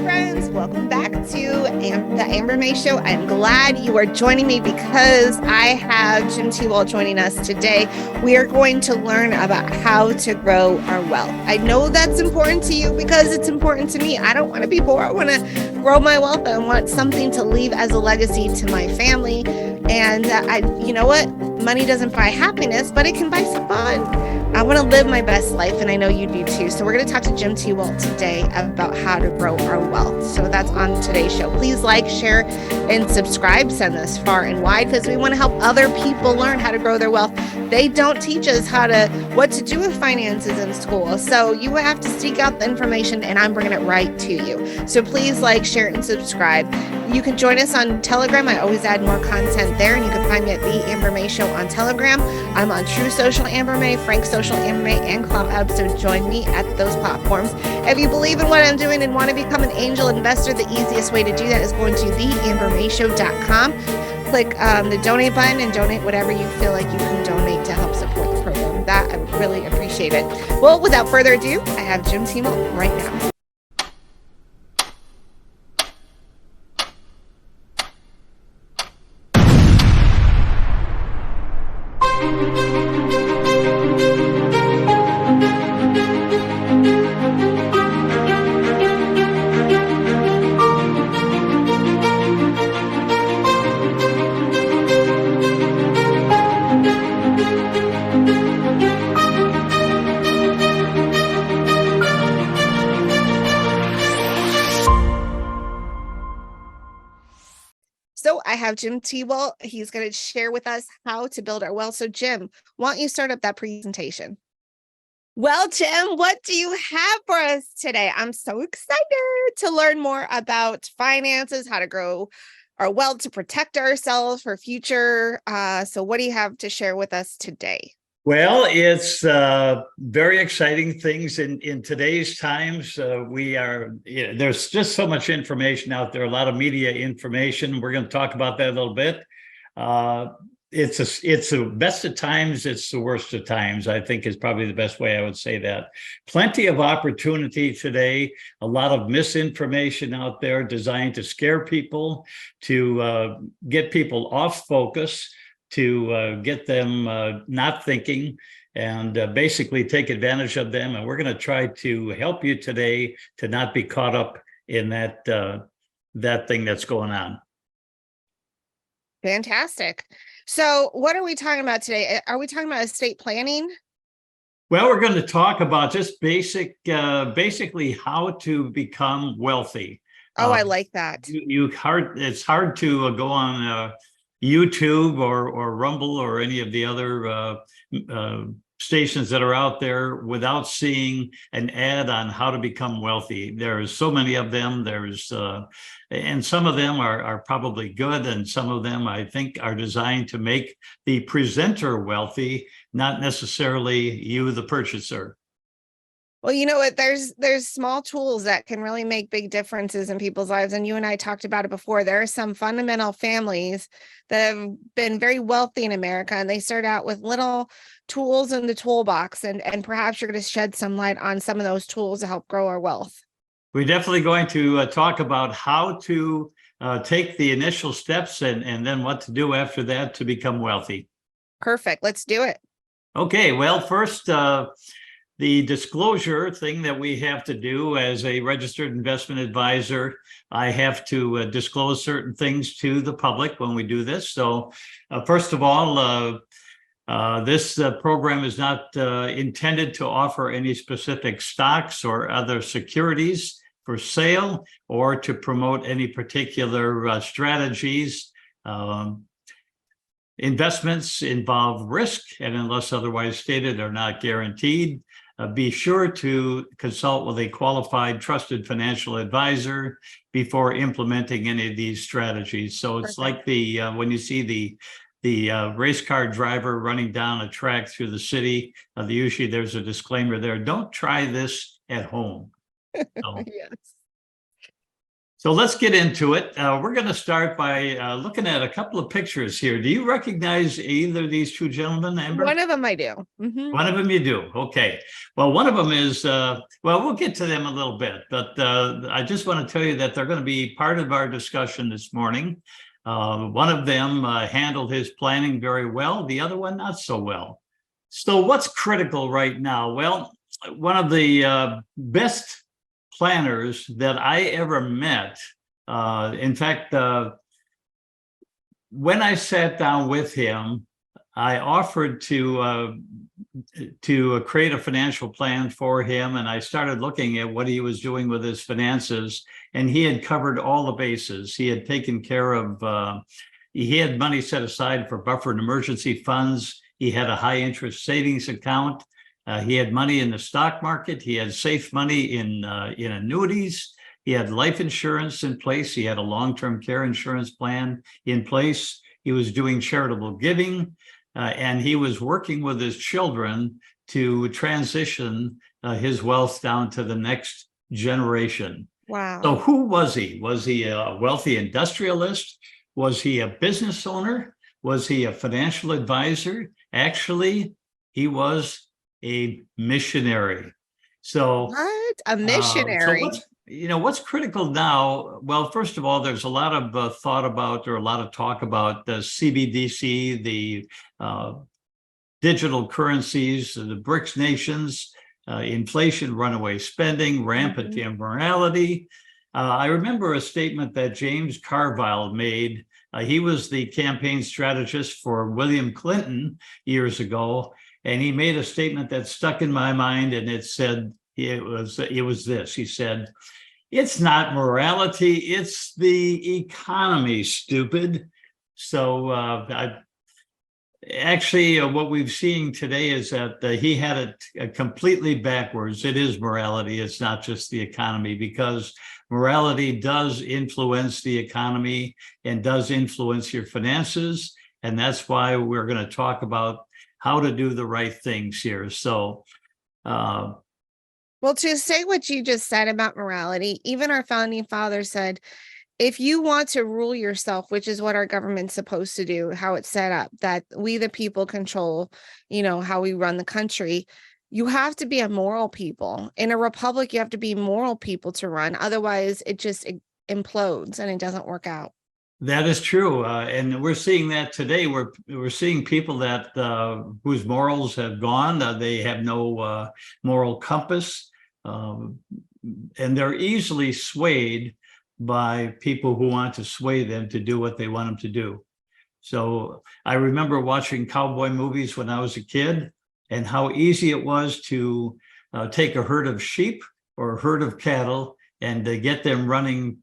friends. Welcome back to the Amber May Show. I'm glad you are joining me because I have Jim T-Wall joining us today. We are going to learn about how to grow our wealth. I know that's important to you because it's important to me. I don't want to be poor. I want to grow my wealth. I want something to leave as a legacy to my family. And you know what? Money doesn't buy happiness, but it can buy some fun. I want to live my best life, and I know you do too. So we're going to talk to Jim T-Wall today about how to grow our wealth. So that's on today's show. Please like, share, and subscribe. Send this far and wide because we want to help other people learn how to grow their wealth. They don't teach us what to do with finances in school. So you have to seek out the information, and I'm bringing it right to you. So please like, share, and subscribe. You can join us on Telegram. I always add more content there, and you can find me at The Amber May Show on Telegram. I'm on True Social Amber May, Frank Social Amber May, and CloutHub, so join me at those platforms. If you believe in what I'm doing and want to become an angel investor, the easiest way to do that is going to theambermayshow.com. Click the donate button and donate whatever you feel like you can donate to help support the program. That I would really appreciate it. Well, without further ado, I have Jim T-Wall right now. So I have Jim T-Wall. He's going to share with us how to build our wealth. So Jim, why don't you start up that presentation? Well, Jim, what do you have for us today? I'm so excited to learn more about finances, how to grow our wealth, to protect ourselves for future. So what do you have to share with us today? Well, it's very exciting things in today's times. There's just so much information out there, a lot of media information. We're going to talk about that a little bit. It's the best of times. It's the worst of times, I think, is probably the best way I would say that. Plenty of opportunity today, a lot of misinformation out there designed to scare people, to get people off focus, to get them not thinking, and basically take advantage of them. And we're going to try to help you today to not be caught up in that thing that's going on. Fantastic. So what are we talking about today? Are we talking about estate planning? Well, we're going to talk about just basically how to become wealthy. Oh, I like that. It's hard to go on YouTube or Rumble or any of the other stations that are out there without seeing an ad on how to become wealthy. There's so many of them. And some of them are probably good, and some of them I think are designed to make the presenter wealthy, not necessarily you, the purchaser. Well, you know what? There's small tools that can really make big differences in people's lives. And you and I talked about it before. There are some fundamental families that have been very wealthy in America, and they start out with little tools in the toolbox. And perhaps you're going to shed some light on some of those tools to help grow our wealth. We're definitely going to talk about how to take the initial steps and then what to do after that to become wealthy. Perfect. Let's do it. Okay. Well, first, the disclosure thing that we have to do as a registered investment advisor, I have to disclose certain things to the public when we do this. So first of all, this program is not intended to offer any specific stocks or other securities for sale or to promote any particular strategies. Investments involve risk, and unless otherwise stated, are not guaranteed. Be sure to consult with a qualified, trusted financial advisor before implementing any of these strategies. So it's like when you see the race car driver running down a track through the city, usually there's a disclaimer there. Don't try this at home. So, Yes. So let's get into it. We're going to start by looking at a couple of pictures here. Do you recognize either of these two gentlemen, Amber? One of them I do. Mhm. One of them you do. Okay. Well, one of them is, well, we'll get to them a little bit, but I just want to tell you that they're going to be part of our discussion this morning. One of them handled his planning very well, the other one not so well. So what's critical right now? Well, one of the best planners that I ever met. In fact, when I sat down with him, I offered to create a financial plan for him, and I started looking at what he was doing with his finances, and he had covered all the bases. He had taken care of, he had money set aside for buffered emergency funds. He had a high interest savings account. He had money in the stock market. He had safe money in annuities. He had life insurance in place. He had a long-term care insurance plan in place. He was doing charitable giving, and he was working with his children to transition his wealth down to the next generation. Wow. So who was he? Was he a wealthy industrialist? Was he a business owner? Was he a financial advisor? Actually, he was a missionary. So what? A missionary. What's critical now? Well, first of all, there's a lot of thought about, or a lot of talk about the CBDC, the digital currencies, the BRICS nations, inflation, runaway spending, rampant immorality. I remember a statement that James Carville made. He was the campaign strategist for William Clinton years ago. And he made a statement that stuck in my mind, and it said, it was this. He said, "It's not morality, it's the economy, stupid." So what we've seen today is that he had it completely backwards. It is morality, it's not just the economy, because morality does influence the economy and does influence your finances. And that's why we're going to talk about how to do the right things here. So, well, to say what you just said about morality, even our founding fathers said, if you want to rule yourself, which is what our government's supposed to do, how it's set up, that we, the people, control, how we run the country, you have to be a moral people. In a republic, you have to be moral people to run. Otherwise, it just implodes and it doesn't work out. That is true, and we're seeing that today. We're seeing people that whose morals have gone. They have no moral compass, and they're easily swayed by people who want to sway them to do what they want them to do. So I remember watching cowboy movies when I was a kid, and how easy it was to take a herd of sheep or a herd of cattle and to get them running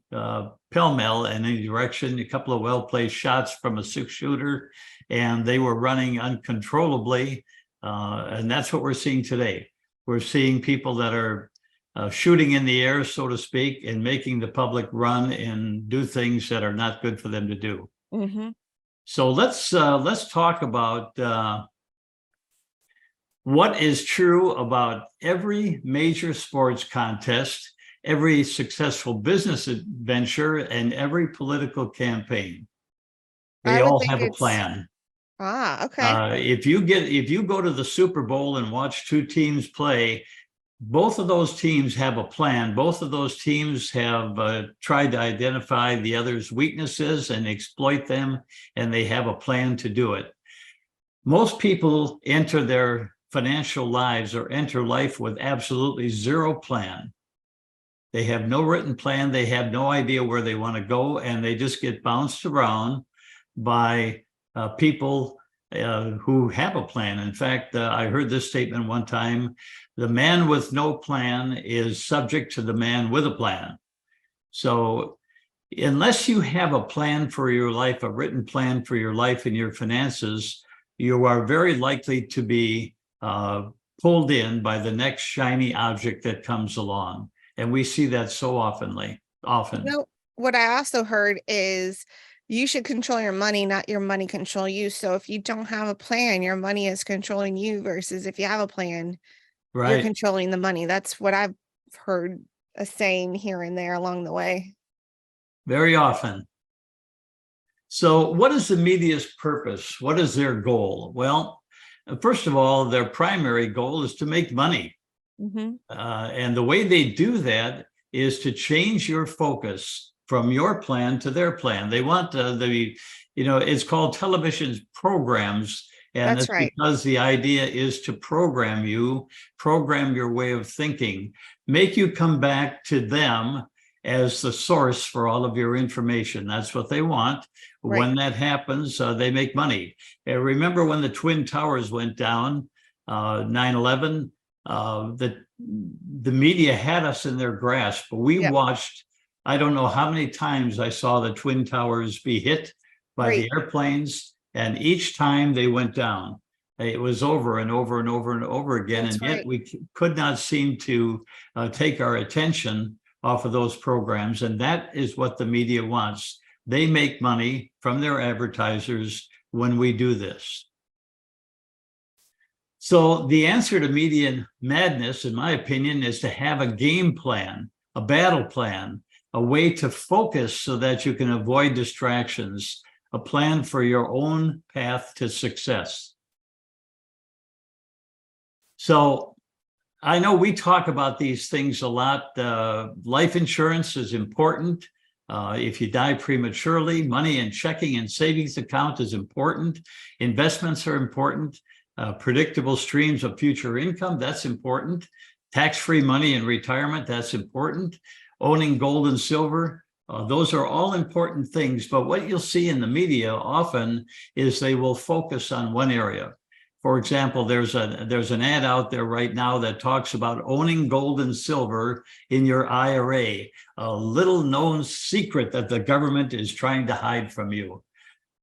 pell-mell in any direction, a couple of well-placed shots from a six-shooter, and they were running uncontrollably. And that's what we're seeing today. We're seeing people that are shooting in the air, so to speak, and making the public run and do things that are not good for them to do. So let's talk about what is true about every major sports contest, every successful business venture, and every political campaign. They all have a plan. Okay. If you go to the Super Bowl and watch two teams play, both of those teams have a plan. Both of those teams have tried to identify the other's weaknesses and exploit them, and they have a plan to do it. Most people enter their financial lives or enter life with absolutely zero plan. They have no written plan. They have no idea where they want to go, and they just get bounced around by people who have a plan. In fact, I heard this statement one time: the man with no plan is subject to the man with a plan. So unless you have a plan for your life, a written plan for your life and your finances, you are very likely to be pulled in by the next shiny object that comes along. And we see that so often. What I also heard is you should control your money, not your money control you. So if you don't have a plan, your money is controlling you, versus if you have a plan, you're controlling the money. That's what I've heard a saying here and there along the way. very often. So what is the media's purpose? What is their goal? Well, first of all, their primary goal is to make money. Mm-hmm. And the way they do that is to change your focus from your plan to their plan. They want it's called television programs. And That's right. Because the idea is to program your way of thinking, make you come back to them as the source for all of your information. That's what they want. Right. When that happens, they make money. Remember when the Twin Towers went down, 9/11, the media had us in their grasp, but we watched, I don't know how many times I saw the Twin Towers be hit by the airplanes, and each time they went down. It was over and over and over and over again. That's yet we could not seem to take our attention off of those programs. And that is what the media wants. They make money from their advertisers when we do this. So the answer to media madness, in my opinion, is to have a game plan, a battle plan, a way to focus so that you can avoid distractions, a plan for your own path to success. So I know we talk about these things a lot. Life insurance is important. If you die prematurely, money in checking and savings account is important. Investments are important. Predictable streams of future income, that's important. Tax-free money in retirement, that's important. Owning gold and silver, those are all important things. But what you'll see in the media often is they will focus on one area. For example, there's an ad out there right now that talks about owning gold and silver in your IRA, a little known secret that the government is trying to hide from you.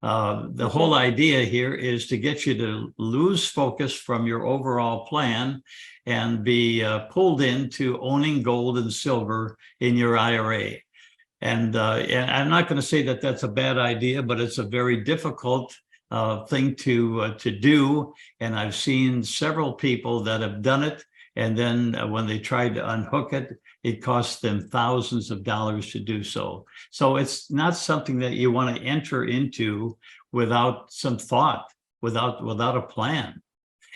The whole idea here is to get you to lose focus from your overall plan and be pulled into owning gold and silver in your IRA. And I'm not going to say that that's a bad idea, but it's a very difficult thing to do. And I've seen several people that have done it. And then when they tried to unhook it, it cost them thousands of dollars to do so. So it's not something that you want to enter into without some thought, without a plan.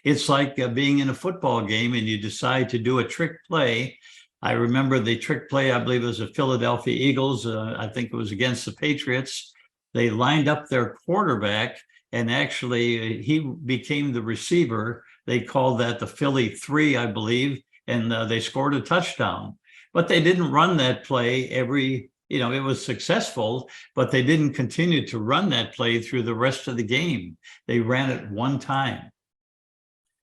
It's like being in a football game and you decide to do a trick play. I remember the trick play, I believe it was the Philadelphia Eagles. I think it was against the Patriots. They lined up their quarterback and actually he became the receiver. They called that the Philly 3, I believe, and they scored a touchdown. But they didn't run that play it was successful, but they didn't continue to run that play through the rest of the game. They ran it one time.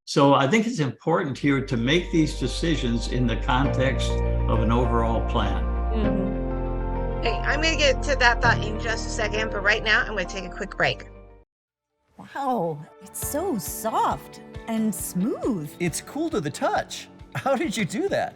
So I think it's important here to make these decisions in the context of an overall plan. Mm-hmm. Hey, I'm going to get to that thought in just a second, but right now I'm going to take a quick break. Wow, it's so soft and smooth. It's cool to the touch. How did you do that?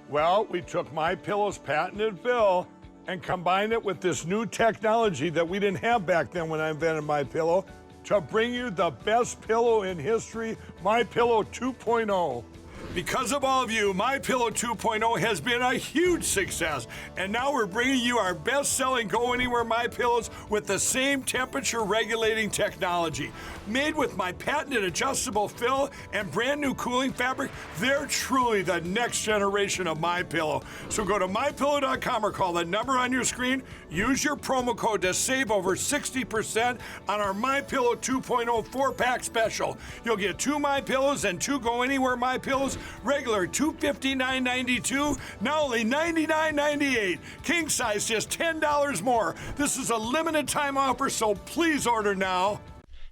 Well, we took MyPillow's patented fill and combined it with this new technology that we didn't have back then when I invented MyPillow to bring you the best pillow in history, MyPillow 2.0. Because of all of you, MyPillow 2.0 has been a huge success, and now we're bringing you our best-selling Go Anywhere MyPillows with the same temperature-regulating technology. Made with my patented adjustable fill and brand new cooling fabric, they're truly the next generation of MyPillow. So go to MyPillow.com or call the number on your screen. Use your promo code to save over 60% on our MyPillow 2.0 4-pack special. You'll get 2 MyPillows and 2 Go Anywhere MyPillows, regular $259.92, now only $99.98. King size just $10 more. This is a limited time offer, so please order now.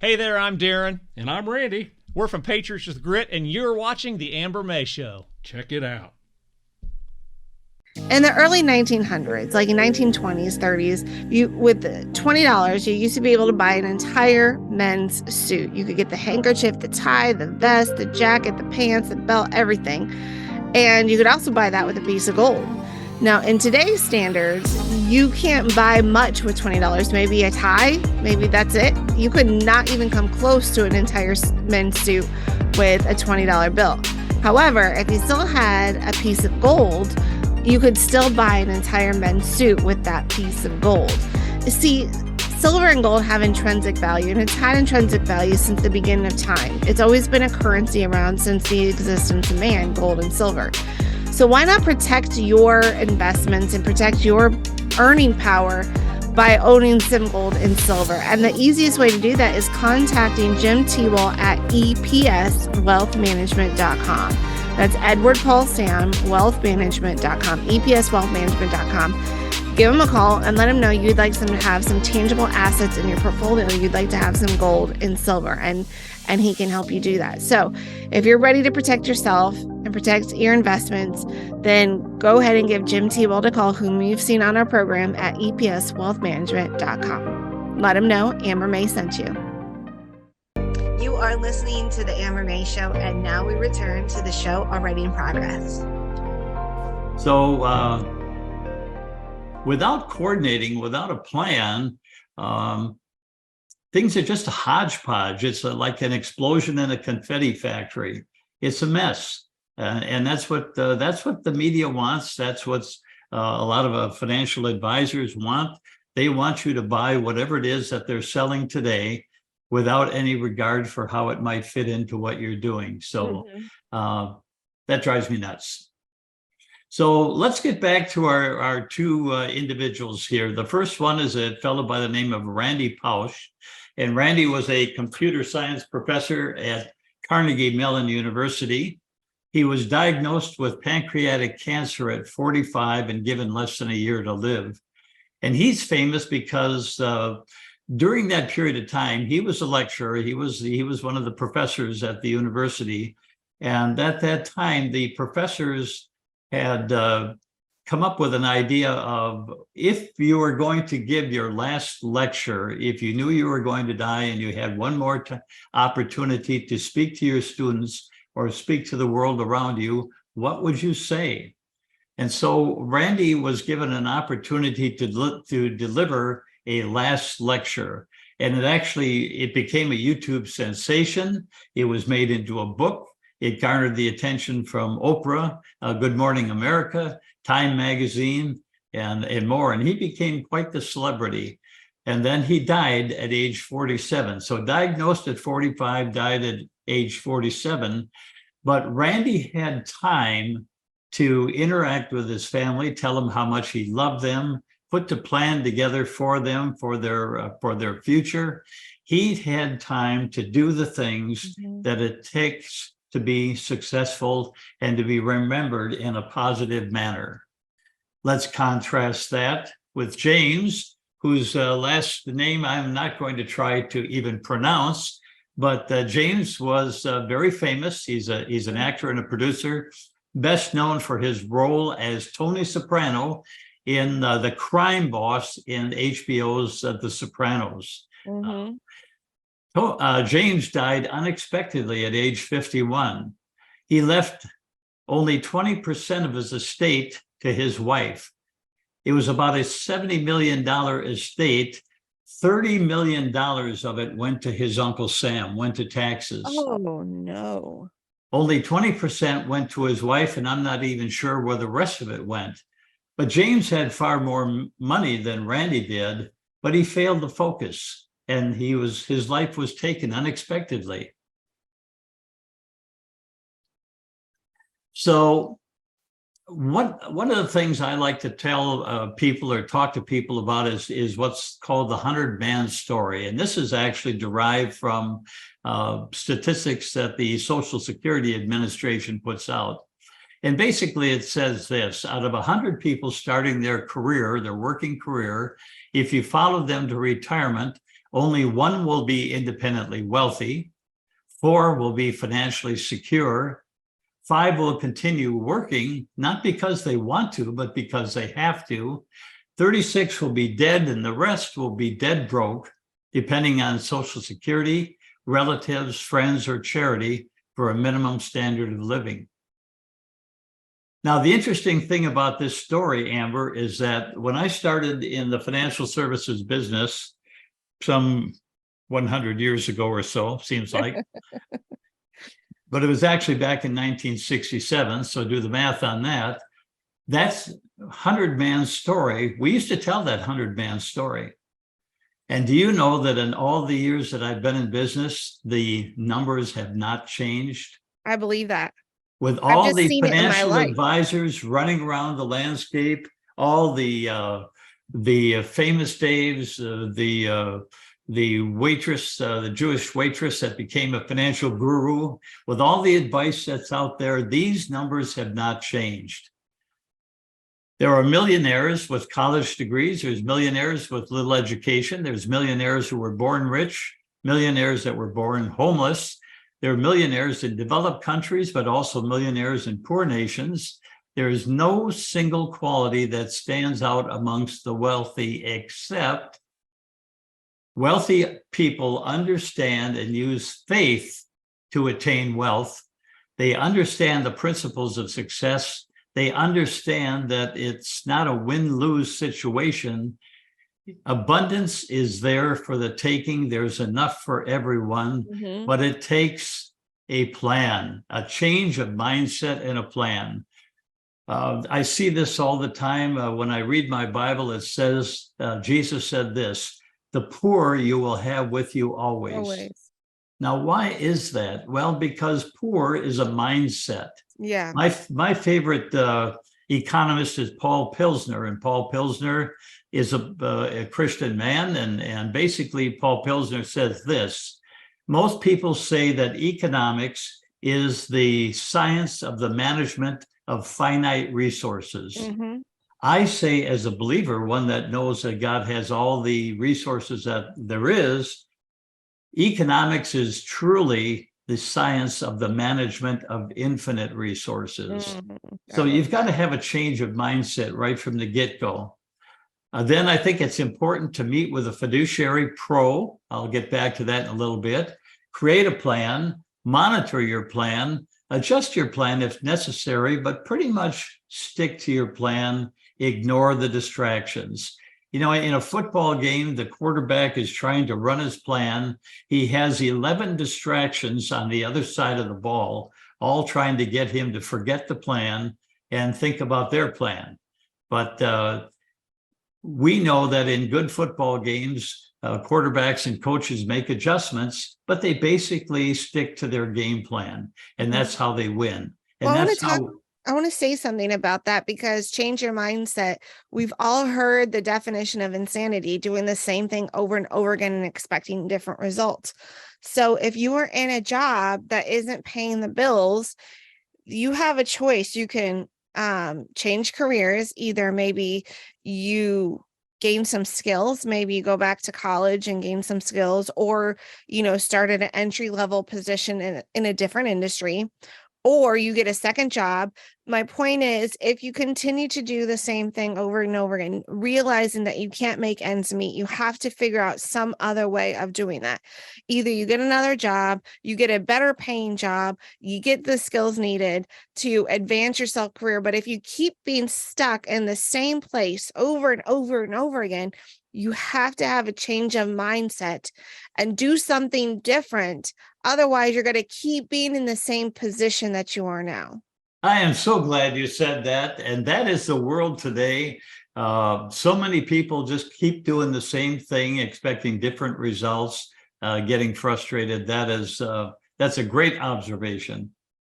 Hey there, I'm Darren. And I'm Randy. We're from Patriots with Grit, and you're watching The Amber May Show. Check it out. In the early 1900s, like in 1920s, 30s, with $20, you used to be able to buy an entire men's suit. You could get the handkerchief, the tie, the vest, the jacket, the pants, the belt, everything. And you could also buy that with a piece of gold. Now, in today's standards, you can't buy much with $20. Maybe a tie, maybe that's it. You could not even come close to an entire men's suit with a $20 bill. However, if you still had a piece of gold, you could still buy an entire men's suit with that piece of gold. See, silver and gold have intrinsic value, and it's had intrinsic value since the beginning of time. It's always been a currency around since the existence of man, gold and silver. So why not protect your investments and protect your earning power by owning some gold and silver? And the easiest way to do that is contacting Jim Tewell at EPSwealthmanagement.com. That's Edward Paul Sam, wealthmanagement.com, EPSwealthmanagement.com. Give him a call and let him know you'd like to have some tangible assets in your portfolio. You'd like to have some gold and silver, and he can help you do that. So if you're ready to protect yourself and protect your investments, then go ahead and give Jim Tewell a call, whom you've seen on our program at EPSwealthmanagement.com. Let him know Amber May sent you. You are listening to the Amber May Show, and now we return to the show already in progress. So, without coordinating, without a plan, things are just a hodgepodge. It's like an explosion in a confetti factory. It's a mess, and that's what the media wants. That's what's a lot of financial advisors want. They want you to buy whatever it is that they're selling today, without any regard for how it might fit into what you're doing. So that drives me nuts. So let's get back to our two individuals here. The first one is a fellow by the name of Randy Pausch. And Randy was a computer science professor at Carnegie Mellon University. He was diagnosed with pancreatic cancer at 45 and given less than a year to live. And he's famous because during that period of time, he was a lecturer. He was one of the professors at the university. And at that time, the professors had come up with an idea of, if you were going to give your last lecture, if you knew you were going to die and you had one more opportunity to speak to your students or speak to the world around you, what would you say? And so Randy was given an opportunity to deliver a last lecture. And it became a YouTube sensation. It was made into a book. It garnered the attention from Oprah, Good Morning America, Time Magazine, and more. And he became quite the celebrity. And then he died at age 47. So diagnosed at 45, died at age 47. But Randy had time to interact with his family, tell them how much he loved them, put the plan together for them, for their future. He had time to do the things that it takes to be successful and to be remembered in a positive manner. Let's contrast that with James, whose last name I'm not going to try to even pronounce, but James was very famous. He's an actor and a producer, best known for his role as Tony Soprano in the crime boss in HBO's The Sopranos. James died unexpectedly at age 51. He left only 20% of his estate to his wife. It was about a $70 million estate. $30 million of it went to his Uncle Sam, went to taxes. Oh, no. Only 20% went to his wife, and I'm not even sure where the rest of it went. But James had far more money than Randy did, but he failed to focus, and his life was taken unexpectedly. So one of the things I like to tell people or talk to people about is what's called the 100-man story. And this is actually derived from statistics that the Social Security Administration puts out. And basically it says this: out of 100 people starting their career, their working career, if you follow them to retirement, only one will be independently wealthy, 4 will be financially secure, 5 will continue working, not because they want to, but because they have to, 36 will be dead, and the rest will be dead broke, depending on Social Security, relatives, friends, or charity for a minimum standard of living. Now, the interesting thing about this story, Amber, is that when I started in the financial services business some 100 years ago or so, seems like, but it was actually back in 1967, so do the math on that. That's 100-man story. We used to tell that 100-man story. And do you know that in all the years that I've been in business, the numbers have not changed? I believe that. With I've all just the seen it in my financial life. advisors running around the landscape, all the famous Daves, the waitress, the Jewish waitress that became a financial guru, with all the advice that's out there, these numbers have not changed. There are millionaires with college degrees. There's millionaires with little education. There's millionaires who were born rich, millionaires that were born homeless. There are millionaires in developed countries, but also millionaires in poor nations. There is no single quality that stands out amongst the wealthy, except wealthy people understand and use faith to attain wealth. They understand the principles of success. They understand that it's not a win-lose situation. Abundance is there for the taking. There's enough for everyone, but it takes a plan, a change of mindset and a plan. I see this all the time. When I read my Bible, it says, Jesus said this, the poor you will have with you always. Always. Now, why is that? Well, because poor is a mindset. Yeah. My favorite economist is Paul Pilsner, and Paul Pilsner is a Christian man. And basically, Paul Pilsner says this, most people say that economics is the science of the management of finite resources. I say, as a believer, one that knows that God has all the resources that there is, economics is truly the science of the management of infinite resources. So you've got to have a change of mindset right from the get-go. Then I think it's important to meet with a fiduciary pro. I'll get back to that in a little bit. Create a plan, monitor your plan, adjust your plan if necessary, but pretty much stick to your plan, ignore the distractions. You know, in a football game, the quarterback is trying to run his plan. He has 11 distractions on the other side of the ball, all trying to get him to forget the plan and think about their plan. But we know that in good football games, quarterbacks and coaches make adjustments, but they basically stick to their game plan, and that's how they win. And Well, I want to say something about that, because change your mindset. We've all heard the definition of insanity, doing the same thing over and over again and expecting different results. So if you are in a job that isn't paying the bills, you have a choice. You can change careers. Either maybe you gain some skills, maybe you go back to college and gain some skills, or, you know, start at an entry-level position in a different industry, or you get a second job. My point is, if you continue to do the same thing over and over again, realizing that you can't make ends meet, you have to figure out some other way of doing that. Either you get another job, you get a better paying job, you get the skills needed to advance your career. But if you keep being stuck in the same place over and over and over again, you have to have a change of mindset and do something different. Otherwise, you're going to keep being in the same position that you are now. I am so glad you said that. And that is the world today. So many people just keep doing the same thing, expecting different results, getting frustrated. That's a great observation.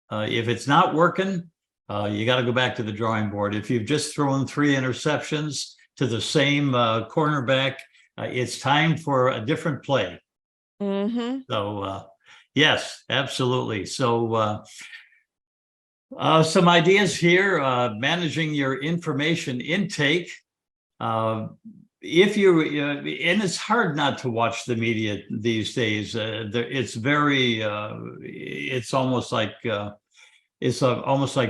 If it's not working, you got to go back to the drawing board. If you've just thrown 3 interceptions to the same cornerback, it's time for a different play. So yes, absolutely. So some ideas here, managing your information intake. If you, and it's hard not to watch the media these days. It's very, it's almost like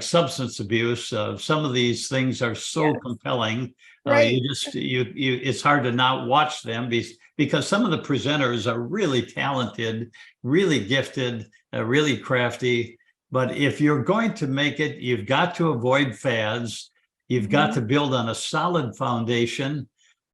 substance abuse. Some of these things are so compelling. Right. It's hard to not watch them because some of the presenters are really talented, really gifted, really crafty. But if you're going to make it, you've got to avoid fads. You've got to build on a solid foundation.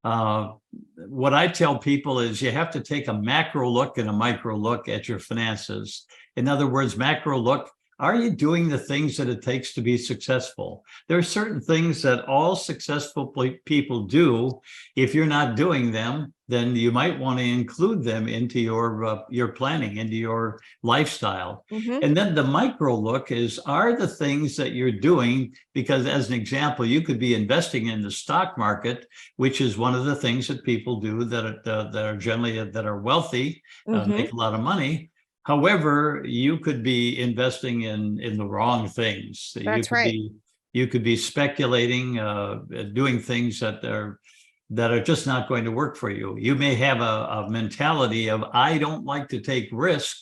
What I tell people is you have to take a macro look and a micro look at your finances. In other words, macro look, Are you doing the things that it takes to be successful? There are certain things that all successful people do. If you're not doing them, then you might want to include them into your planning, into your lifestyle. Mhm. And then the micro look is, are the things that you're doing, because as an example, you could be investing in the stock market, which is one of the things that people do that are generally that are wealthy, Mhm. make a lot of money. However, you could be investing in the wrong things. That's right. You could be speculating, doing things that are just not going to work for you. You may have a mentality of, I don't like to take risk.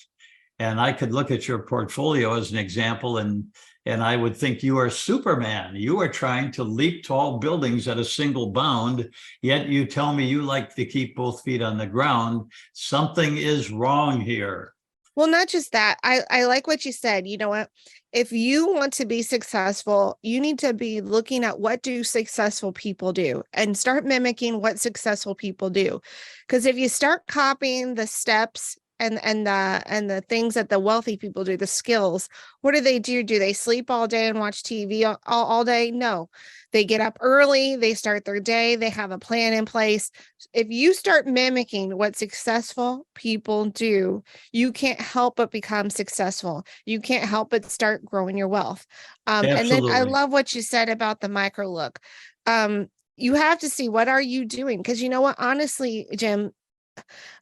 And I could look at your portfolio as an example, and I would think you are Superman. You are trying to leap tall buildings at a single bound, yet you tell me you like to keep both feet on the ground. Something is wrong here. Well, not just that. I like what you said. You know what? If you want to be successful, you need to be looking at what do successful people do and start mimicking what successful people do. Because if you start copying the steps and the things that the wealthy people do, the skills, what do? Do they sleep all day and watch TV all day? No. They get up early, they start their day, they have a plan in place. If you start mimicking what successful people do, you can't help but become successful. You can't help but start growing your wealth. And then I Absolutely. love what you said about the micro look. You have to see, what are you doing? Because you know what? Honestly, Jim,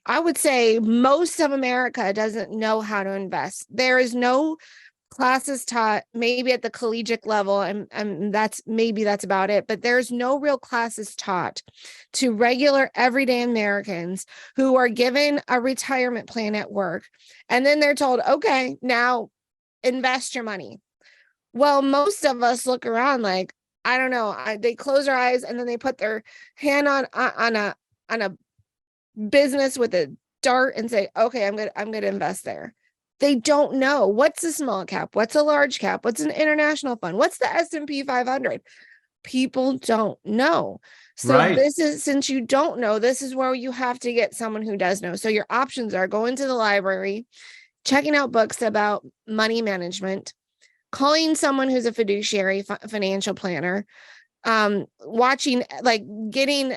I would say most of America doesn't know how to invest. There is no classes taught, maybe at the collegiate level, and that's about it, but there's no real classes taught to regular everyday Americans who are given a retirement plan at work, and then they're told, okay, now invest your money. Well, most of us look around like, I don't know, they close their eyes and then they put their hand on a business with a dart and say, okay, I'm gonna invest there. They don't know what's a small cap, what's a large cap, what's an international fund, what's the S&P 500. People don't know. So Right. this is, since you don't know, this is where you have to get someone who does know. So your options are going to the library, checking out books about money management, calling someone who's a fiduciary financial planner, watching, like getting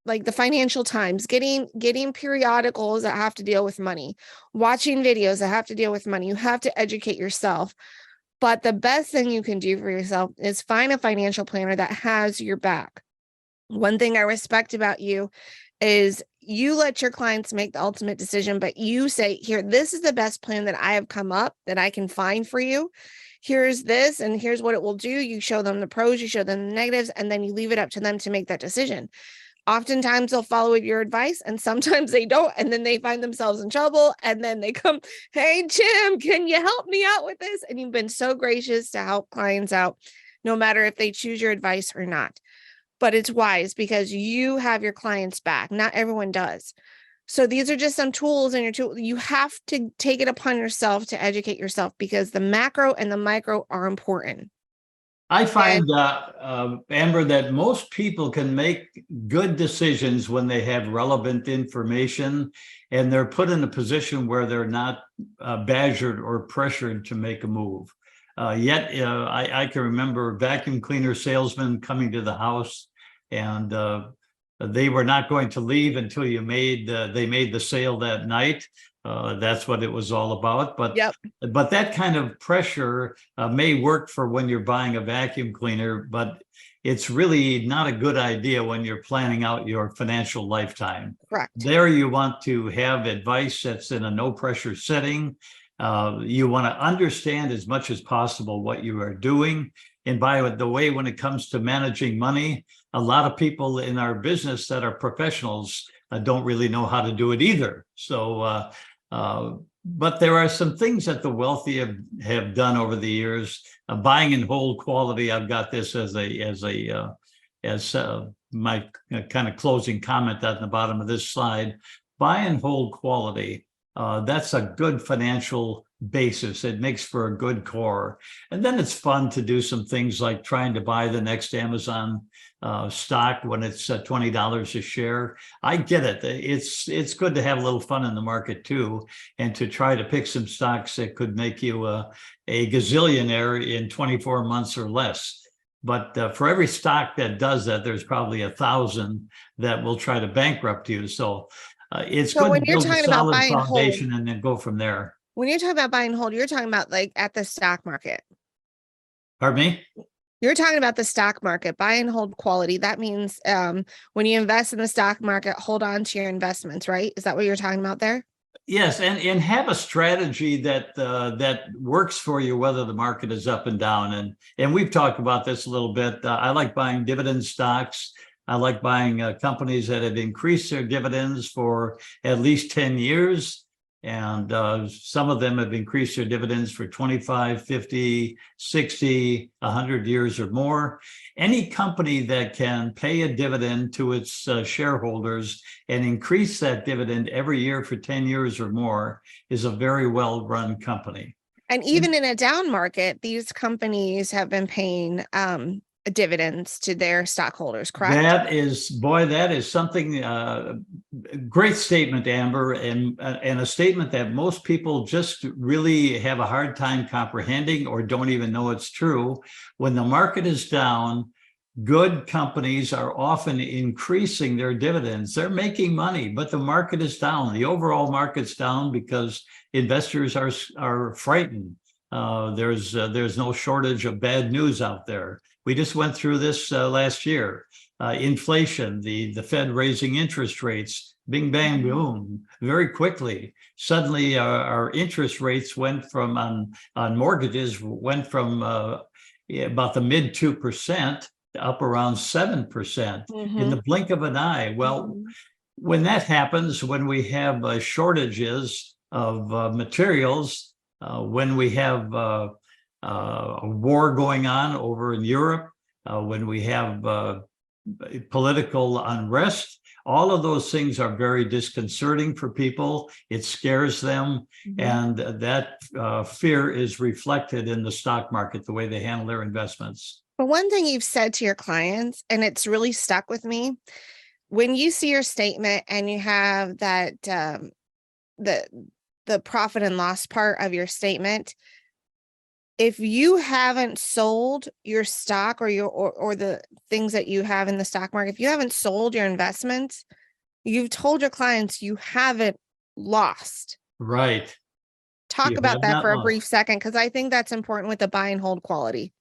like the Financial Times, getting periodicals that have to deal with money, watching videos that have to deal with money. You have to educate yourself. But the best thing you can do for yourself is find a financial planner that has your back. One thing I respect about you is you let your clients make the ultimate decision, but you say, here, this is the best plan that I have come up that I can find for you. Here's this, and here's what it will do. You show them the pros, you show them the negatives, and then you leave it up to them to make that decision. Oftentimes they'll follow your advice and sometimes they don't. And then they find themselves in trouble. And then they come, hey, Jim, can you help me out with this? And you've been so gracious to help clients out, no matter if they choose your advice or not. But it's wise because you have your clients back. Not everyone does. So these are just some tools in your tool. You have to take it upon yourself to educate yourself because the macro and the micro are important. I find, Amber, that most people can make good decisions when they have relevant information and they're put in a position where they're not badgered or pressured to make a move. Yet I can remember vacuum cleaner salesmen coming to the house and they were not going to leave until they made the sale that night. That's what it was all about. But Yep. But that kind of pressure may work for when you're buying a vacuum cleaner, but it's really not a good idea when you're planning out your financial lifetime. Correct. There you want to have advice that's in a no pressure setting. You want to understand as much as possible what you are doing. And by the way, when it comes to managing money, a lot of people in our business that are professionals don't really know how to do it either. So, but there are some things that the wealthy have done over the years. Buying and hold quality. I've got this as my kind of closing comment at the bottom of this slide. Buy and hold quality. that's a good financial basis. It makes for a good core. And then it's fun to do some things like trying to buy the next Amazon stock when it's $20 a share. I get it. It's good to have a little fun in the market too, and to try to pick some stocks that could make you a gazillionaire in 24 months or less. But for every stock that does that, there's probably 1,000 that will try to bankrupt you. So it's good to build a solid foundation and then go from there. When you're talking about buy and hold, you're talking about like at the stock market. Pardon me? You're talking about the stock market, buy and hold quality. That means when you invest in the stock market, hold on to your investments, right? Is that what you're talking about there? Yes, and have a strategy that works for you, whether the market is up and down. And we've talked about this a little bit. I like buying dividend stocks. I like buying companies that have increased their dividends for at least 10 years. And some of them have increased their dividends for 25, 50, 60, 100 years or more. Any company that can pay a dividend to its shareholders and increase that dividend every year for 10 years or more is a very well-run company. And even in a down market, these companies have been paying dividends to their stockholders, correct? That is something, great statement, Amber, and a statement that most people just really have a hard time comprehending or don't even know it's true. When the market is down, good companies are often increasing their dividends. They're making money, but the market is down. The overall market's down because investors are frightened. There's no shortage of bad news out there. We just went through this last year. Inflation, the Fed raising interest rates, bing, bang, boom, very quickly. Suddenly our interest rates went from, on mortgages, went from about the mid 2% up around 7% in the blink of an eye. Well, when that happens, when we have shortages of materials, when we have a war going on over in Europe, when we have political unrest, all of those things are very disconcerting for people. It scares them. And that fear is reflected in the stock market, the way they handle their investments. But one thing you've said to your clients, and it's really stuck with me, when you see your statement and you have that the profit and loss part of your statement, if you haven't sold your stock or the things that you have in the stock market, if you haven't sold your investments, you've told your clients you haven't lost. Right. Talk about that for a brief second, because I think that's important with the buy and hold quality.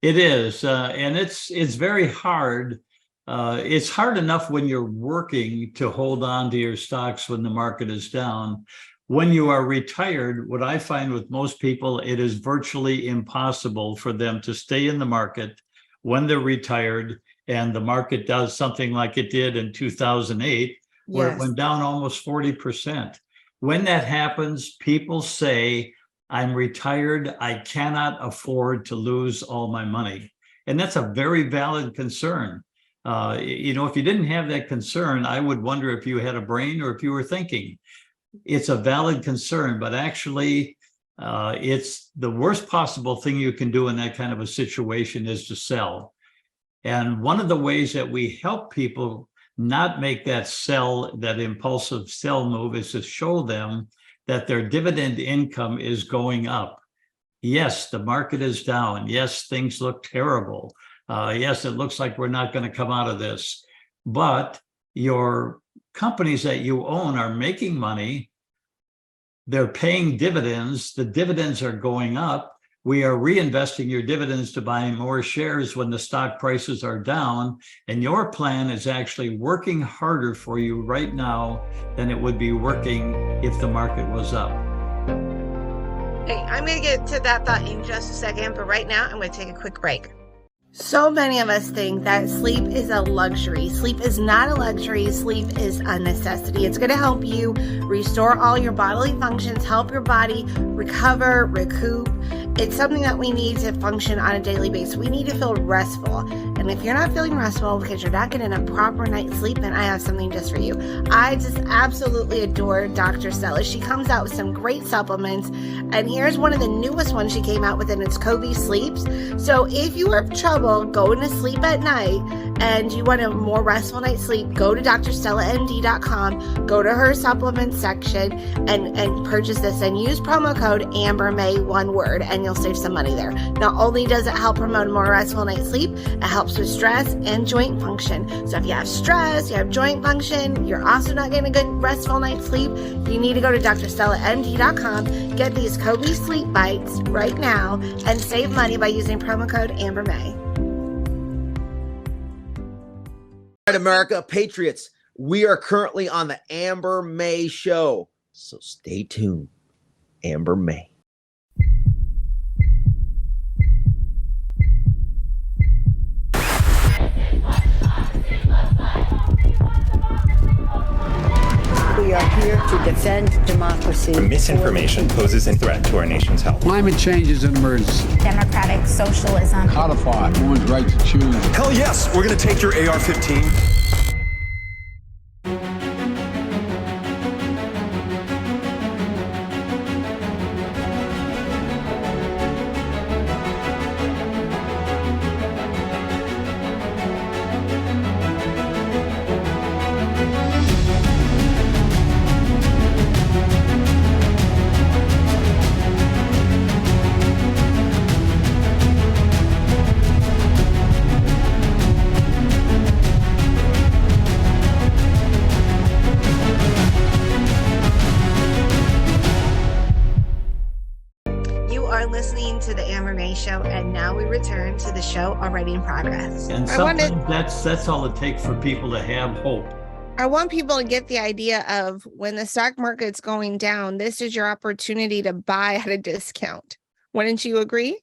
It is, and it's very hard. It's hard enough when you're working to hold on to your stocks when the market is down. When you are retired, what I find with most people, it is virtually impossible for them to stay in the market when they're retired and the market does something like it did in 2008, where it went down almost 40%. When that happens, people say, I'm retired, I cannot afford to lose all my money. And that's a very valid concern. If you didn't have that concern, I would wonder if you had a brain or if you were thinking. It's a valid concern, but actually it's the worst possible thing you can do in that kind of a situation is to sell. And one of the ways that we help people not make that impulsive sell move is to show them that their dividend income is going up. Yes, the market is down. Yes, things look terrible. Yes, it looks like we're not going to come out of this. But your companies that you own are making money. They're paying dividends. The dividends are going up. We are reinvesting your dividends to buy more shares when the stock prices are down. And your plan is actually working harder for you right now than it would be working if the market was up. Hey, I'm going to get to that thought in just a second, but right now I'm going to take a quick break. So many of us think that sleep is a luxury. Sleep is not a luxury. Sleep is a necessity. It's going to help you restore all your bodily functions, help your body recover, recoup. It's something that we need to function on a daily basis. We need to feel restful. And And if you're not feeling restful because you're not getting a proper night's sleep, then I have something just for you. I just absolutely adore Dr. Stella. She comes out with some great supplements, and here's one of the newest ones she came out with, and it's Kobe Sleeps. So if you have trouble going to sleep at night and you want a more restful night's sleep, go to drstellamd.com, go to her supplements section, and purchase this, and use promo code AmberMay, one word, and you'll save some money there. Not only does it help promote a more restful night's sleep, it helps with stress and joint function. So if you have stress, you have joint function, you're also not getting a good restful night's sleep, you need to go to drstellamd.com, get these Kobe Sleep Bites right now, and save money by using promo code AmberMay. All right, America, Patriots, we are currently on the Amber May Show, so stay tuned. Amber May. We are here to defend democracy. Misinformation poses a threat to our nation's health. Climate change is an emergency. Democratic socialism. Codify one's right to choose. Hell yes, we're going to take your AR-15. Listening to the Amber May Show, and now we return to the show already in progress. And sometimes that's all it takes for people to have hope. I want people to get the idea of when the stock market's going down, this is your opportunity to buy at a discount. Wouldn't you agree?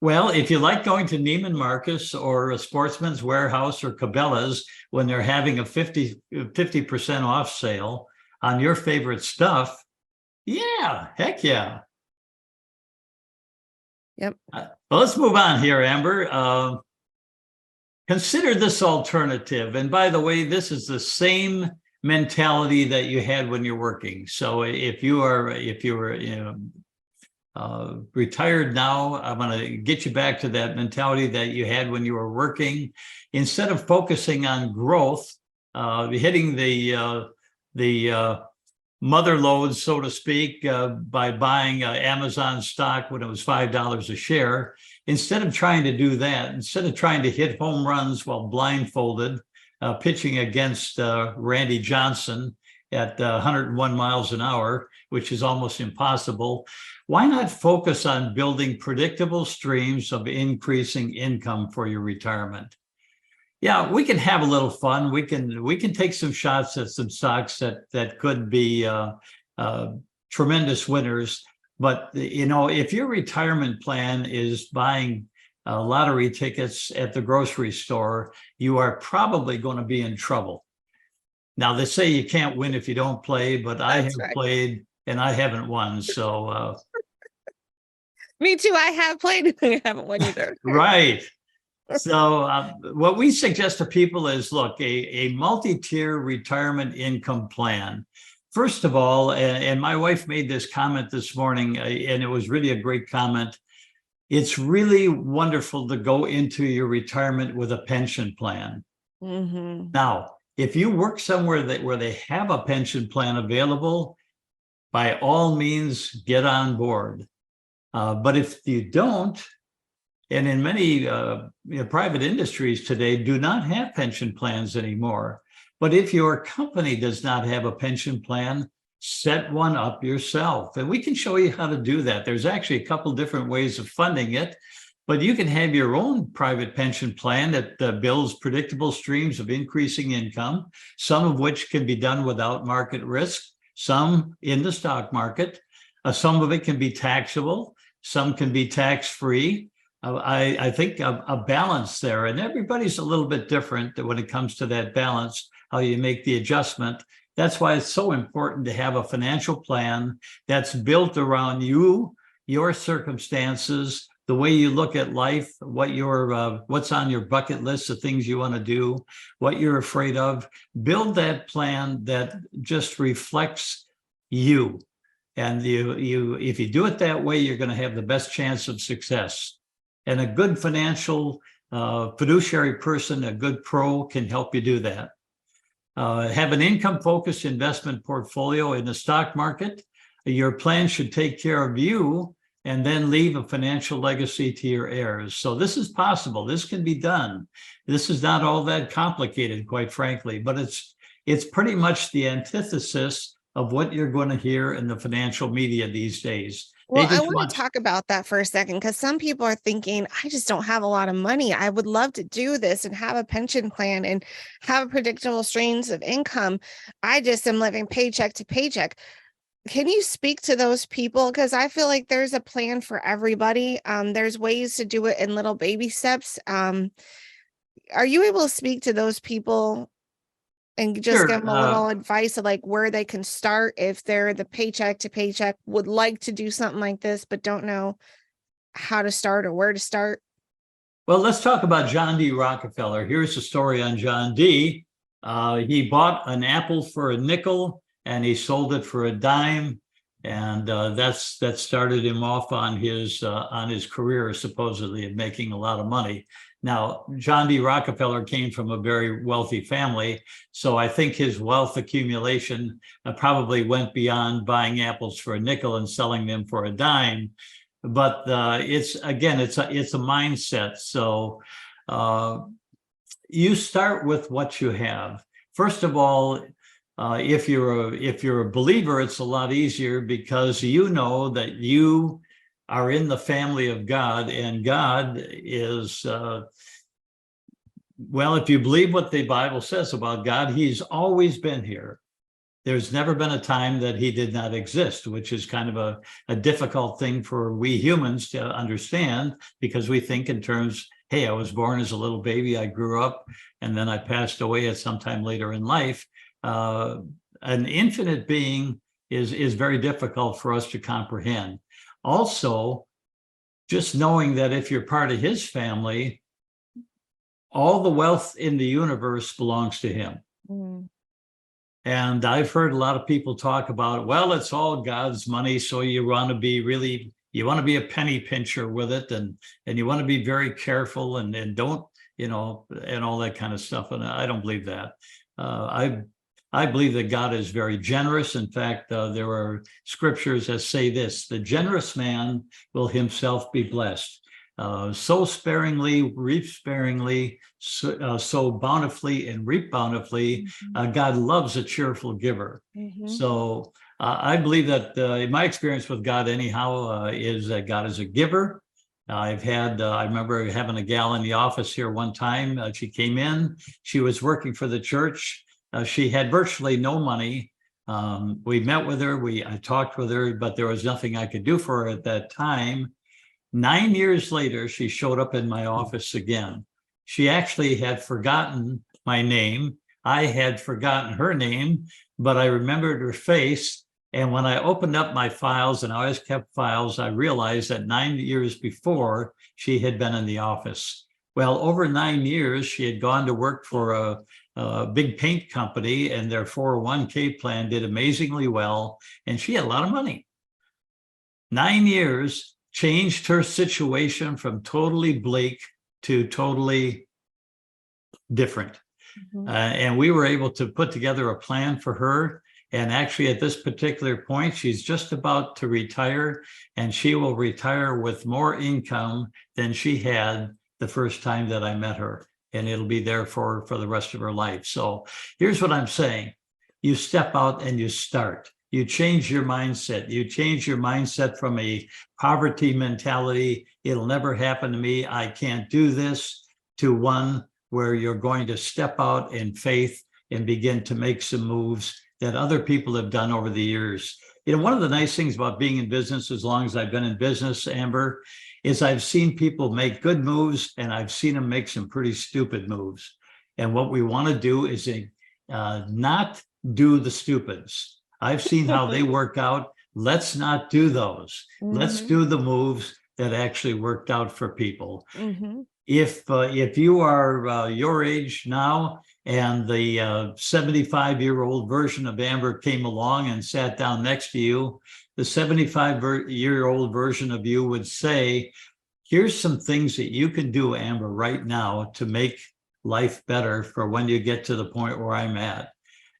Well, if you like going to Neiman Marcus or a Sportsman's Warehouse or Cabela's when they're having a 50% off sale on your favorite stuff, yeah, heck yeah. Yep. Well, let's move on here, Amber. Consider this alternative. And by the way, this is the same mentality that you had when you're working. So if you were retired now, I'm going to get you back to that mentality that you had when you were working. Instead of focusing on growth, hitting the mother loads, so to speak, by buying Amazon stock when it was $5 a share. Instead of trying to do that, instead of trying to hit home runs while blindfolded, pitching against Randy Johnson at 101 miles an hour, which is almost impossible, why not focus on building predictable streams of increasing income for your retirement? Yeah, we can have a little fun. We can take some shots at some stocks that could be tremendous winners. But if your retirement plan is buying lottery tickets at the grocery store, you are probably going to be in trouble. Now they say you can't win if you don't play, but I have played and I haven't won. So me too. I have played and I haven't won either. Right. So what we suggest to people is, look, a multi-tier retirement income plan. First of all, and my wife made this comment this morning, and it was really a great comment. It's really wonderful to go into your retirement with a pension plan. Mm-hmm. Now, if you work somewhere where they have a pension plan available, by all means, get on board. But if you don't, and in many private industries today do not have pension plans anymore. But if your company does not have a pension plan, set one up yourself. And we can show you how to do that. There's actually a couple different ways of funding it, but you can have your own private pension plan that builds predictable streams of increasing income, some of which can be done without market risk, some in the stock market. Some of it can be taxable, some can be tax-free. I think a balance there, and everybody's a little bit different when it comes to that balance, how you make the adjustment. That's why it's so important to have a financial plan that's built around you, your circumstances, the way you look at life, what's on your bucket list, the things you want to do, what you're afraid of. Build that plan that just reflects you. And if you do it that way, you're going to have the best chance of success. And a good financial fiduciary person, a good pro, can help you do that. Have an income-focused investment portfolio in the stock market. Your plan should take care of you and then leave a financial legacy to your heirs. So this is possible. This can be done. This is not all that complicated, quite frankly, but it's pretty much the antithesis of what you're going to hear in the financial media these days. Well, I want to talk about that for a second, because some people are thinking, I just don't have a lot of money. I would love to do this and have a pension plan and have predictable streams of income. I just am living paycheck to paycheck. Can you speak to those people? Because I feel like there's a plan for everybody. There's ways to do it in little baby steps. Are you able to speak to those people and just Sure. give them a little advice of like where they can start if they're the paycheck to paycheck, would like to do something like this, but don't know how to start or where to start? Well, let's talk about John D. Rockefeller. Here's the story on John D. He bought an apple for a nickel and he sold it for a dime. And that started him off on his career, supposedly, of making a lot of money. Now, John D. Rockefeller came from a very wealthy family, so I think his wealth accumulation probably went beyond buying apples for a nickel and selling them for a dime. But it's a mindset. So you start with what you have. First of all, if you're a believer, it's a lot easier because you know that you are in the family of God, and God is, well, if you believe what the Bible says about God, he's always been here. There's never been a time that he did not exist, which is kind of a difficult thing for we humans to understand, because we think in terms, hey, I was born as a little baby, I grew up, and then I passed away at some time later in life. An infinite being is very difficult for us to comprehend. Also, just knowing that if you're part of his family, all the wealth in the universe belongs to him. Mm. And I've heard a lot of people talk about, well, it's all God's money, so you want to be a penny pincher with it, and you want to be very careful and don't, and all that kind of stuff. And I don't believe that. I believe that God is very generous. In fact, there are scriptures that say this: the generous man will himself be blessed. Sow sparingly, reap sparingly, sow bountifully and reap bountifully. God loves a cheerful giver. Mm-hmm. So I believe that in my experience with God anyhow, is that God is a giver. I remember having a gal in the office here one time. She came in, she was working for the church. She had virtually no money. We met with her, I talked with her, but there was nothing I could do for her at that time. 9 years later, she showed up in my office again. She actually had forgotten my name. I had forgotten her name, but I remembered her face. And when I opened up my files, and I always kept files, I realized that 9 years before, she had been in the office. Well, over 9 years, she had gone to work for a big paint company, and their 401k plan did amazingly well, and she had a lot of money. 9 years changed her situation from totally bleak to totally different. Mm-hmm. And we were able to put together a plan for her. And actually, at this particular point, she's just about to retire, and she will retire with more income than she had the first time that I met her. And it'll be there for the rest of her life. So here's what I'm saying. You step out and you start. You change your mindset. You change your mindset from a poverty mentality, it'll never happen to me, I can't do this, to one where you're going to step out in faith and begin to make some moves that other people have done over the years. One of the nice things about being in business, as long as I've been in business, Amber, is I've seen people make good moves, and I've seen them make some pretty stupid moves. And what we want to do is not do the stupids. I've seen how they work out. Let's not do those. Mm-hmm. Let's do the moves that actually worked out for people. Mm-hmm. If you are your age now and the 75-year-old version of Amber came along and sat down next to you, the 75-year-old version of you would say, here's some things that you can do, Amber, right now to make life better for when you get to the point where I'm at.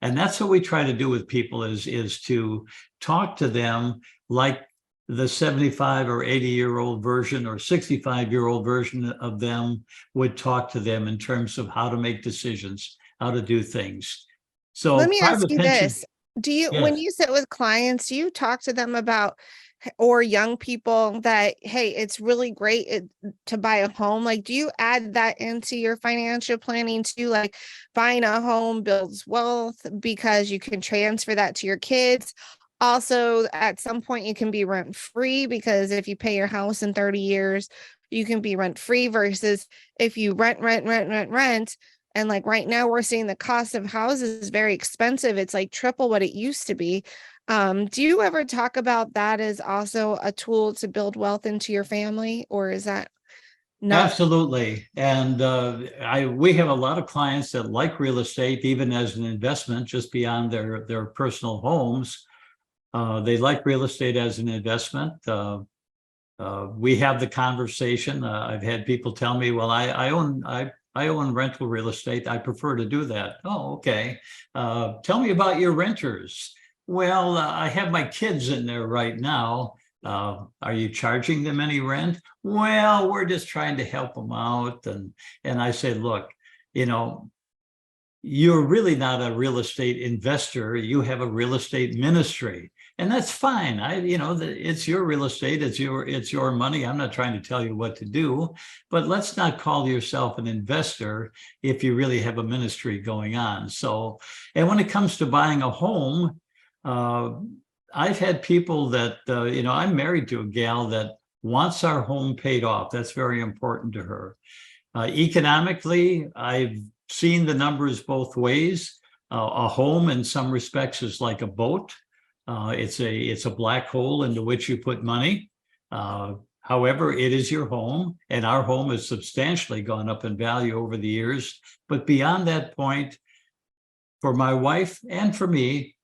And that's what we try to do with people is to talk to them like the 75 or 80-year-old version or 65-year-old version of them would talk to them in terms of how to make decisions, how to do things. So let me ask private you pension, this. Do you, yes. when you sit with clients, do you talk to them about, or young people, that, hey, it's really great to buy a home? Like, do you add that into your financial planning too? Like, buying a home builds wealth because you can transfer that to your kids. Also, at some point, you can be rent free, because if you pay your house in 30 years, you can be rent free, versus if you rent. And like right now, we're seeing the cost of houses is very expensive. It's like triple what it used to be. Do you ever talk about that as also a tool to build wealth into your family, or is that not? Absolutely. And we have a lot of clients that like real estate, even as an investment, just beyond their personal homes. They like real estate as an investment. We have the conversation. I've had people tell me, well, I own rental real estate. I prefer to do that. Oh, okay. Tell me about your renters. Well, I have my kids in there right now. Are you charging them any rent? Well, we're just trying to help them out. And I say, look, you're really not a real estate investor. You have a real estate ministry. And that's fine. It's your real estate. It's your money. I'm not trying to tell you what to do, but let's not call yourself an investor if you really have a ministry going on. So, and when it comes to buying a home, I've had people that, I'm married to a gal that wants our home paid off. That's very important to her. Economically, I've seen the numbers both ways. A home in some respects is like a boat. It's a black hole into which you put money. However, it is your home, and our home has substantially gone up in value over the years. But beyond that point, for my wife and for me,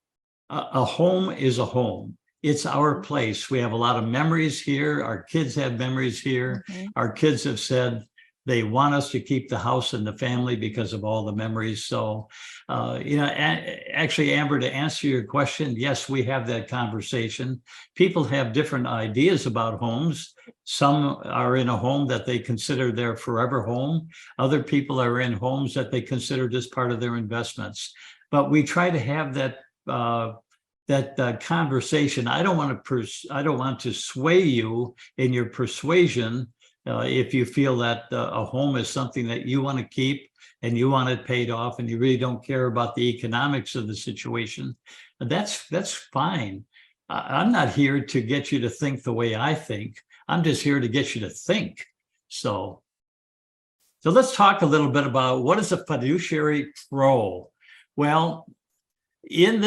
a home is a home. It's our place. We have a lot of memories here. Our kids have memories here. Mm-hmm. Our kids have said they want us to keep the house and the family because of all the memories. So, actually, Amber, to answer your question, yes, we have that conversation. People have different ideas about homes. Some are in a home that they consider their forever home. Other people are in homes that they consider just part of their investments. But we try to have that conversation. I don't want to sway you in your persuasion. If you feel that a home is something that you want to keep and you want it paid off and you really don't care about the economics of the situation, that's fine. I'm not here to get you to think the way I think. I'm just here to get you to think. So let's talk a little bit about what is a fiduciary role. Well, in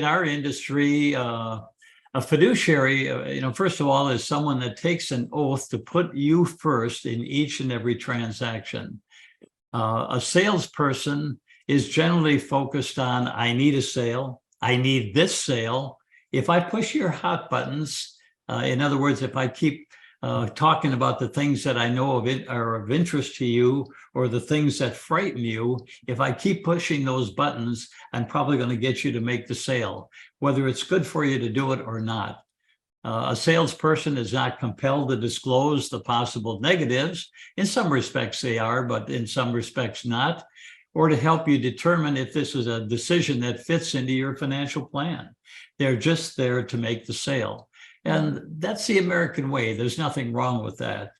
our industry, a fiduciary, first of all, is someone that takes an oath to put you first in each and every transaction. A salesperson is generally focused on, I need a sale. I need this sale. If I push your hot buttons, in other words, if I keep talking about the things that I know are of interest to you, or the things that frighten you, if I keep pushing those buttons, I'm probably going to get you to make the sale, whether it's good for you to do it or not. A salesperson is not compelled to disclose the possible negatives. In some respects they are, but in some respects not, or to help you determine if this is a decision that fits into your financial plan. They're just there to make the sale. And that's the American way. There's nothing wrong with that,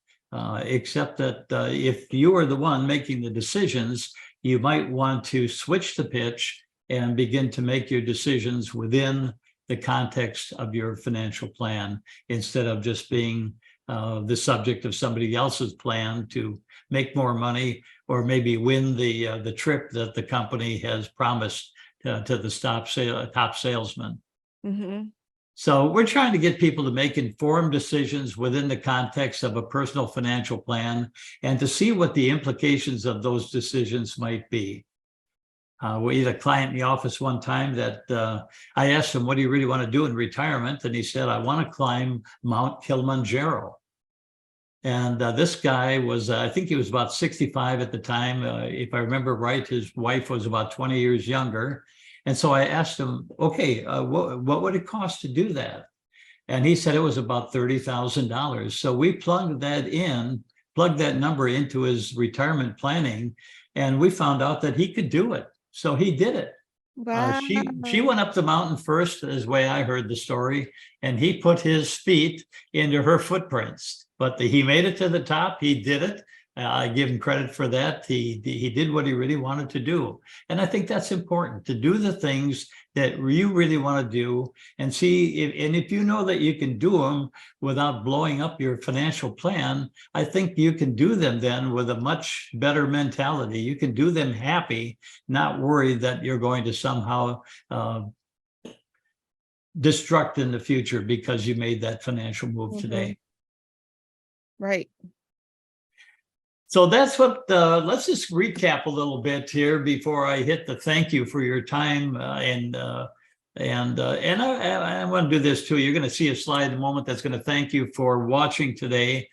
except that if you are the one making the decisions, you might want to switch the pitch and begin to make your decisions within the context of your financial plan, instead of just being the subject of somebody else's plan to make more money, or maybe win the trip that the company has promised to the top salesman. Mm-hmm. So we're trying to get people to make informed decisions within the context of a personal financial plan and to see what the implications of those decisions might be. We had a client in the office one time that I asked him, what do you really want to do in retirement? And he said, I want to climb Mount Kilimanjaro. And this guy was, I think he was about 65 at the time. If I remember right, his wife was about 20 years younger. And so I asked him, okay, what would it cost to do that? And he said it was about $30,000. So we plugged that number into his retirement planning, and we found out that he could do it. So he did it. Wow. She went up the mountain first, is the way I heard the story, and he put his feet into her footprints. But he made it to the top. He did it. I give him credit for that. He did what he really wanted to do. And I think that's important, to do the things that you really want to do and see if you know that you can do them without blowing up your financial plan. I think you can do them then with a much better mentality. You can do them happy, not worried that you're going to somehow destruct in the future because you made that financial move today. Right. So that's what, let's just recap a little bit here before I hit the thank you for your time. And I want to do this too. You're going to see a slide in a moment that's going to thank you for watching today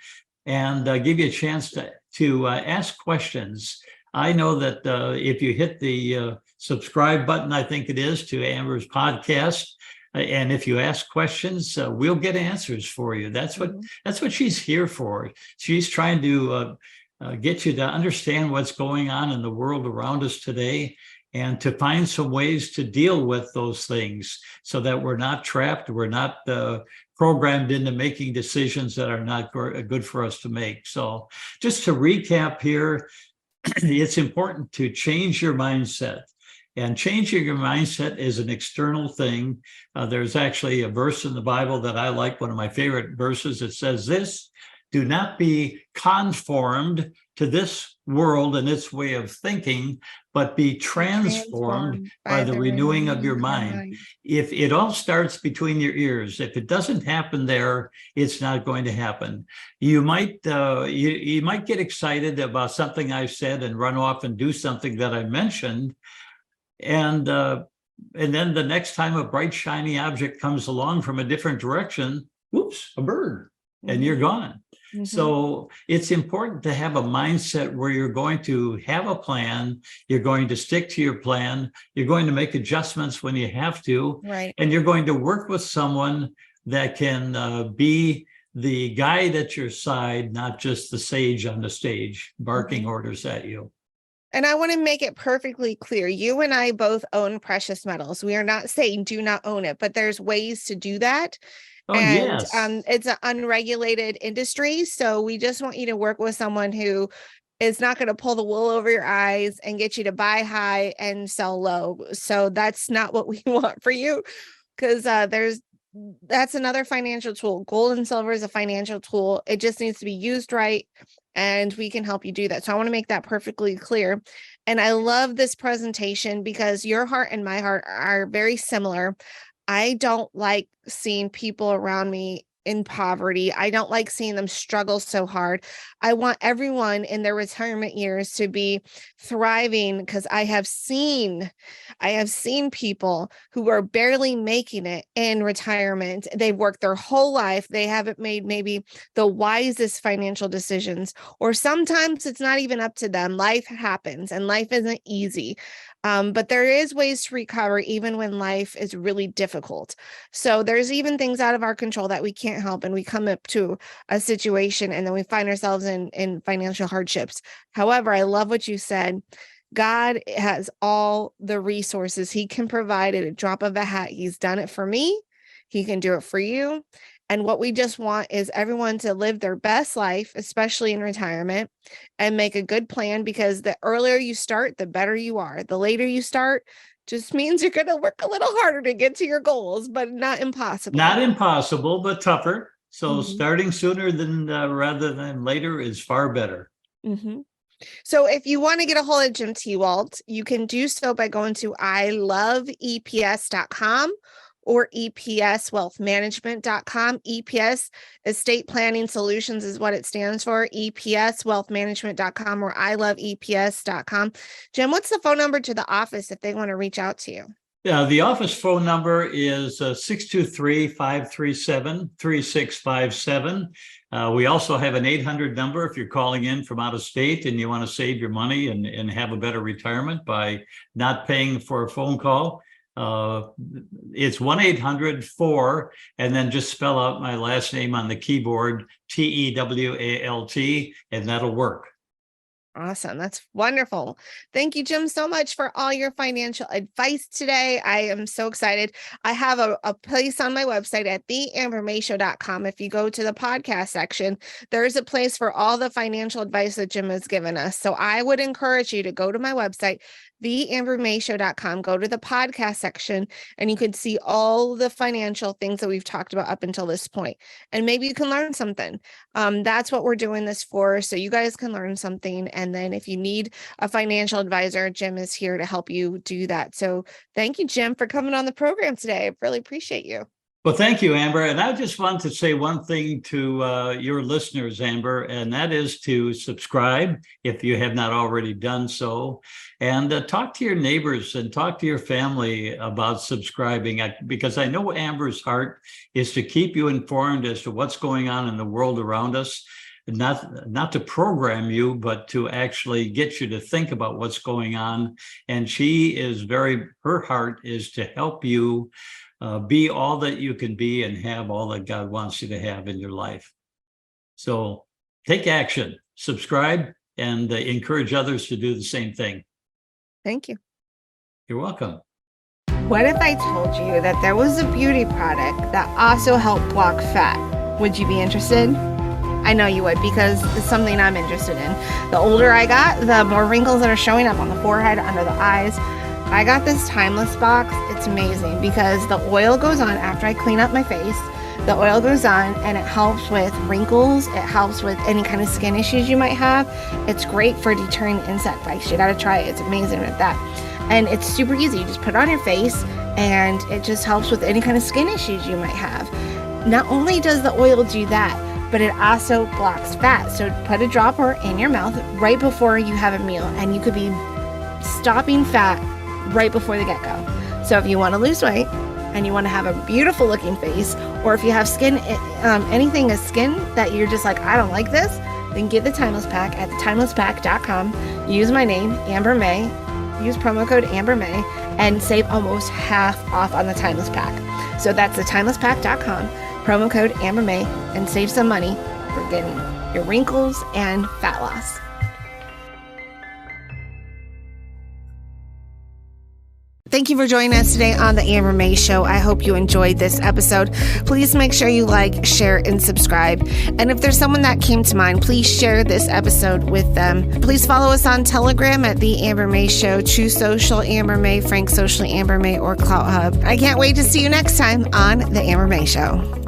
and give you a chance to ask questions. I know that if you hit the subscribe button, I think it is, to Amber's podcast, and if you ask questions, we'll get answers for you. That's what she's here for. She's trying to get you to understand what's going on in the world around us today and to find some ways to deal with those things so that we're not trapped, we're not programmed into making decisions that are not good for us to make. So just to recap here, it's important to change your mindset. And changing your mindset is an external thing. There's actually a verse in the Bible that I like, one of my favorite verses. It says this: do not be conformed to this world and its way of thinking, but be transformed by the renewing of your mind. If it all starts between your ears, if it doesn't happen there, it's not going to happen. You might you might get excited about something I've said and run off and do something that I mentioned, and then the next time a bright shiny object comes along from a different direction, whoops, a bird, and you're gone. So it's important to have a mindset where you're going to have a plan, you're going to stick to your plan, you're going to make adjustments when you have to, right, and you're going to work with someone that can be the guide at your side, not just the sage on the stage barking orders at you. And I want to make it perfectly clear. You and I both own precious metals. We are not saying do not own it, but there's ways to do that. Oh, and yes. It's an unregulated industry. So we just want you to work with someone who is not going to pull the wool over your eyes and get you to buy high and sell low. So that's not what we want for you, because that's another financial tool. Gold and silver is a financial tool. It just needs to be used right, and we can help you do that. So I want to make that perfectly clear. And I love this presentation because your heart and my heart are very similar. I don't like seeing people around me in poverty. I don't like seeing them struggle so hard. I want everyone in their retirement years to be thriving, because I have seen people who are barely making it in retirement. They've worked their whole life. They haven't made maybe the wisest financial decisions, or sometimes it's not even up to them. Life happens and life isn't easy. But there is ways to recover even when life is really difficult. So there's even things out of our control that we can't help, and we come up to a situation and then we find ourselves in financial hardships. However, I love what you said. God has all the resources. He can provide at a drop of a hat. He's done it for me. He can do it for you. And what we just want is everyone to live their best life, especially in retirement, and make a good plan, because the earlier you start, the better you are. The later you start just means you're going to work a little harder to get to your goals, but not impossible. Not impossible, but tougher. So starting sooner than rather than later is far better. So if you want to get a hold of Jim T. Walt, you can do so by going to iloveeps.com, or EPSwealthmanagement.com. EPS, Estate Planning Solutions, is what it stands for. EPSwealthmanagement.com or iloveeps.com. Jim, what's the phone number to the office if they want to reach out to you? The office phone number is 623-537-3657. We also have an 800 number if you're calling in from out of state and you want to save your money and have a better retirement by not paying for a phone call. It's 1-800-4, and then just spell out my last name on the keyboard, TEWALT, and that'll work. Awesome. That's wonderful. Thank you, Jim, so much for all your financial advice today. I am so excited. I have a place on my website at theambermayshow.com. If you go to the podcast section, there's a place for all the financial advice that Jim has given us. So I would encourage you to go to my website, theambermayshow.com, go to the podcast section, and you can see all the financial things that we've talked about up until this point. And maybe you can learn something. That's what we're doing this for. So you guys can learn something. And then if you need a financial advisor, Jim is here to help you do that. So thank you, Jim, for coming on the program today. I really appreciate you. Well, thank you, Amber. And I just want to say one thing to your listeners, Amber, and that is to subscribe if you have not already done so. And talk to your neighbors and talk to your family about subscribing, because I know Amber's heart is to keep you informed as to what's going on in the world around us. Not to program you, but to actually get you to think about what's going on. And her heart is to help you be all that you can be and have all that God wants you to have in your life. So take action, subscribe, and encourage others to do the same thing. Thank you. You're welcome. What if I told you that there was a beauty product that also helped block fat? Would you be interested? I know you would, because it's something I'm interested in. The older I got, the more wrinkles that are showing up on the forehead, under the eyes. I got this Timeless box. It's amazing because the oil goes on after I clean up my face. The oil goes on and it helps with wrinkles. It helps with any kind of skin issues you might have. It's great for deterring insect bites. You got to try it. It's amazing with that. And it's super easy. You just put it on your face and it just helps with any kind of skin issues you might have. Not only does the oil do that, but it also blocks fat. So put a dropper in your mouth right before you have a meal, and you could be stopping fat right before the get-go. So if you want to lose weight and you want to have a beautiful looking face, or if you have skin, anything of skin that you're just like, I don't like this, then get the Timeless Pack at thetimelesspack.com. Use my name, Amber May. Use promo code Amber May and save almost half off on the Timeless Pack. So that's thetimelesspack.com. Promo code Amber May and save some money for getting your wrinkles and fat loss. Thank you for joining us today on the Amber May Show. I hope you enjoyed this episode. Please make sure you like, share, and subscribe. And if there's someone that came to mind, please share this episode with them. Please follow us on Telegram at The Amber May Show, True Social Amber May, Frank Socially Amber May, or Clout Hub. I can't wait to see you next time on the Amber May Show.